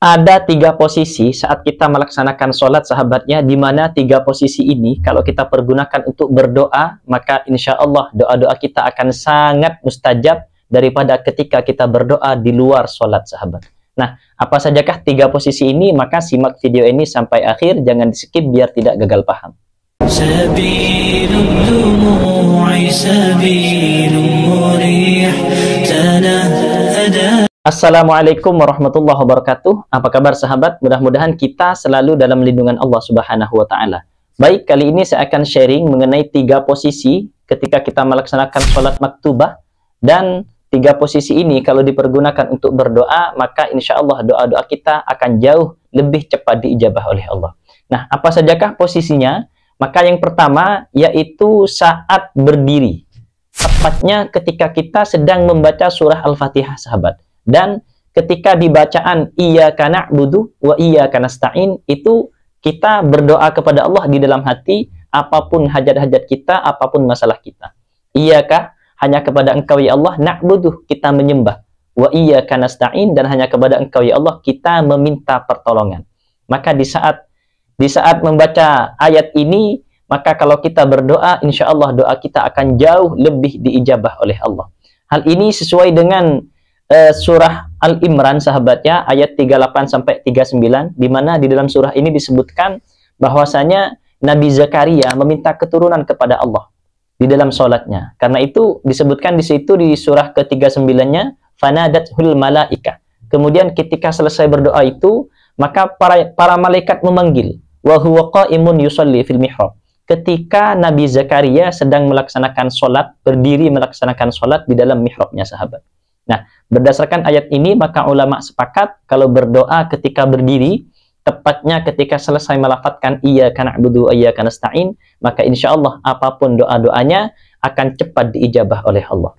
Ada 3 posisi saat kita melaksanakan sholat sahabatnya, di mana 3 posisi ini kalau kita pergunakan untuk berdoa, maka insya Allah doa-doa kita akan sangat mustajab daripada ketika kita berdoa di luar sholat sahabat. Nah, apa sajakah 3 posisi ini? Maka simak video ini sampai akhir, jangan di skip biar tidak gagal paham. Assalamualaikum warahmatullahi wabarakatuh. Apa kabar sahabat? Mudah-mudahan kita selalu dalam lindungan Allah Subhanahu wa taala. Baik, kali ini saya akan sharing mengenai 3 posisi ketika kita melaksanakan sholat maktubah, dan 3 posisi ini kalau dipergunakan untuk berdoa, maka insya Allah doa-doa kita akan jauh lebih cepat diijabah oleh Allah. Nah, apa sajakah posisinya? Maka yang pertama yaitu saat berdiri. Tepatnya ketika kita sedang membaca surah Al-Fatihah sahabat. Dan ketika dibacaan iyyaka na'budu wa iyyaka nasta'in, itu kita berdoa kepada Allah di dalam hati, apapun hajat-hajat kita, apapun masalah kita. Iyyaka, hanya kepada Engkau ya Allah, na'budu, kita menyembah. Wa iyyaka nasta'in, dan hanya kepada Engkau ya Allah kita meminta pertolongan. Maka di saat membaca ayat ini, maka kalau kita berdoa, insya Allah doa kita akan jauh lebih diijabah oleh Allah. Hal ini sesuai dengan surah Al-Imran sahabatnya, ayat 38-39, di mana di dalam surah ini disebutkan bahwasanya Nabi Zakaria meminta keturunan kepada Allah di dalam sholatnya. Karena itu disebutkan di situ di surah ke-39-nya, fanadathul malaika. Kemudian ketika selesai berdoa itu, maka para malaikat memanggil, wa huwa qaimun yusalli fil mihrab. Ketika Nabi Zakaria sedang melaksanakan sholat, berdiri melaksanakan sholat di dalam mihrabnya sahabat. Nah, berdasarkan ayat ini, maka ulama sepakat kalau berdoa ketika berdiri, tepatnya ketika selesai melafadzkan iyyaka na'budu wa iyyaka nasta'in, maka insya Allah apapun doa-doanya akan cepat diijabah oleh Allah.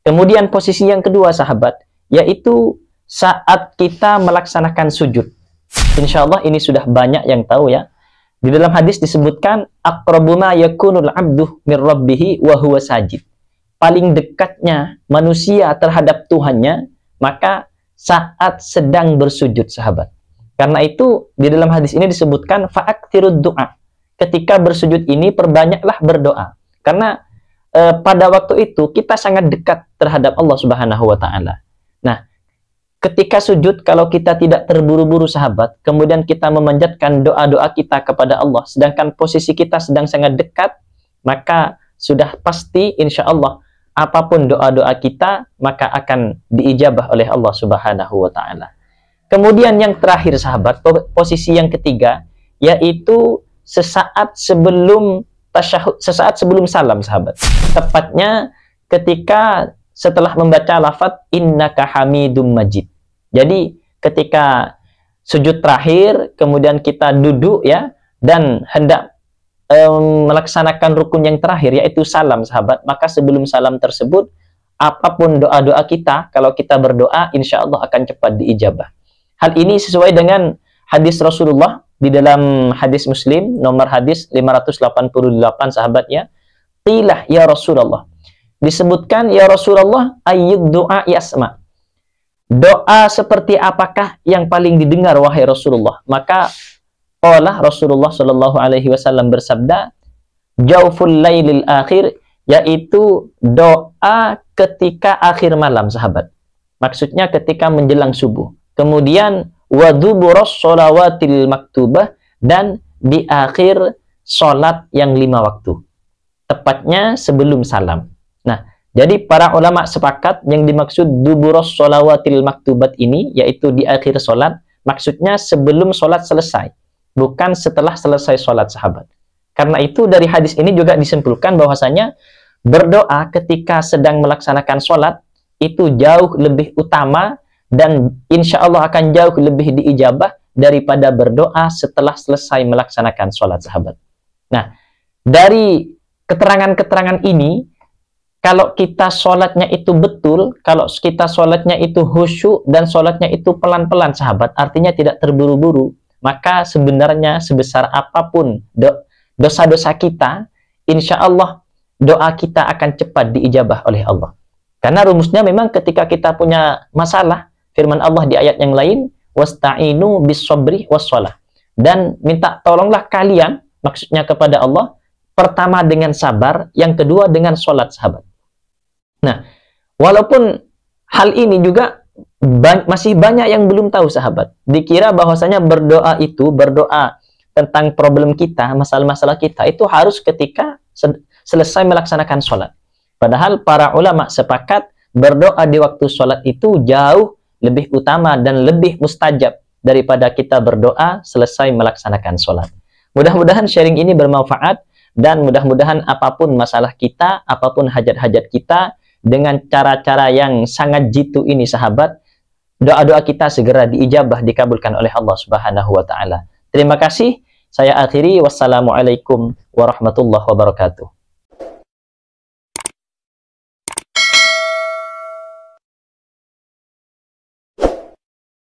Kemudian posisi yang kedua sahabat, yaitu saat kita melaksanakan sujud. Insya Allah ini sudah banyak yang tahu ya. Di dalam hadis disebutkan aqrabu ma yakunul 'abdu mir rabbih wa huwa sajid. Paling dekatnya manusia terhadap Tuhannya, maka saat sedang bersujud sahabat. Karena itu di dalam hadis ini disebutkan fa'aktirud du'a. Ketika bersujud ini perbanyaklah berdoa. Karena pada waktu itu kita sangat dekat terhadap Allah Subhanahu wa taala. Nah, ketika sujud kalau kita tidak terburu-buru sahabat, kemudian kita memanjatkan doa-doa kita kepada Allah, sedangkan posisi kita sedang sangat dekat, maka sudah pasti insya Allah apapun doa-doa kita maka akan diijabah oleh Allah Subhanahu wa taala. Kemudian yang terakhir sahabat, posisi yang ketiga, yaitu sesaat sebelum tasyahud, sesaat sebelum salam sahabat. Tepatnya ketika setelah membaca lafaz innaka hamidum majid. Jadi ketika sujud terakhir, kemudian kita duduk ya, dan hendak melaksanakan rukun yang terakhir yaitu salam sahabat, maka sebelum salam tersebut apapun doa-doa kita, kalau kita berdoa insya Allah akan cepat diijabah. Hal ini sesuai dengan hadis Rasulullah di dalam hadis Muslim nomor hadis 588 sahabatnya, qila ya Rasulullah, disebutkan ya Rasulullah ayyud doa yasma, doa seperti apakah yang paling didengar wahai Rasulullah? Maka qala Rasulullah Shallallahu Alaihi Wasallam bersabda, jauful lailil akhir, yaitu doa ketika akhir malam sahabat. Maksudnya ketika menjelang subuh. Kemudian wadhuburos sholawatil maktubah, dan di akhir sholat yang 5 waktu. Tepatnya sebelum salam. Nah, jadi para ulama sepakat yang dimaksud duburos sholawatil maktubat ini, yaitu di akhir sholat, maksudnya sebelum sholat selesai, bukan setelah selesai sholat sahabat. Karena itu dari hadis ini juga disimpulkan bahwasanya berdoa ketika sedang melaksanakan sholat itu jauh lebih utama, dan insya Allah akan jauh lebih diijabah daripada berdoa setelah selesai melaksanakan sholat sahabat. Nah, dari keterangan-keterangan ini, kalau kita sholatnya itu betul, kalau kita sholatnya itu khusyuk dan sholatnya itu pelan-pelan sahabat, artinya tidak terburu-buru, maka sebenarnya sebesar apapun dosa-dosa kita, insya Allah doa kita akan cepat diijabah oleh Allah. Karena rumusnya memang ketika kita punya masalah, firman Allah di ayat yang lain, wasta'inu bis sabri wassalah. Dan minta tolonglah kalian, maksudnya kepada Allah, pertama dengan sabar, yang kedua dengan sholat, sahabat. Nah, walaupun hal ini juga masih banyak yang belum tahu, sahabat. Dikira bahwasanya berdoa itu, berdoa tentang problem kita, masalah-masalah kita, itu harus ketika selesai melaksanakan sholat. Padahal para ulama sepakat berdoa di waktu sholat itu jauh lebih utama dan lebih mustajab daripada kita berdoa selesai melaksanakan sholat. Mudah-mudahan sharing ini bermanfaat, dan mudah-mudahan apapun masalah kita, apapun hajat-hajat kita, dengan cara-cara yang sangat jitu ini, sahabat, doa-doa kita segera diijabah, dikabulkan oleh Allah Subhanahu wa Ta'ala. Terima kasih. Saya akhiri. Wassalamualaikum warahmatullahi wabarakatuh.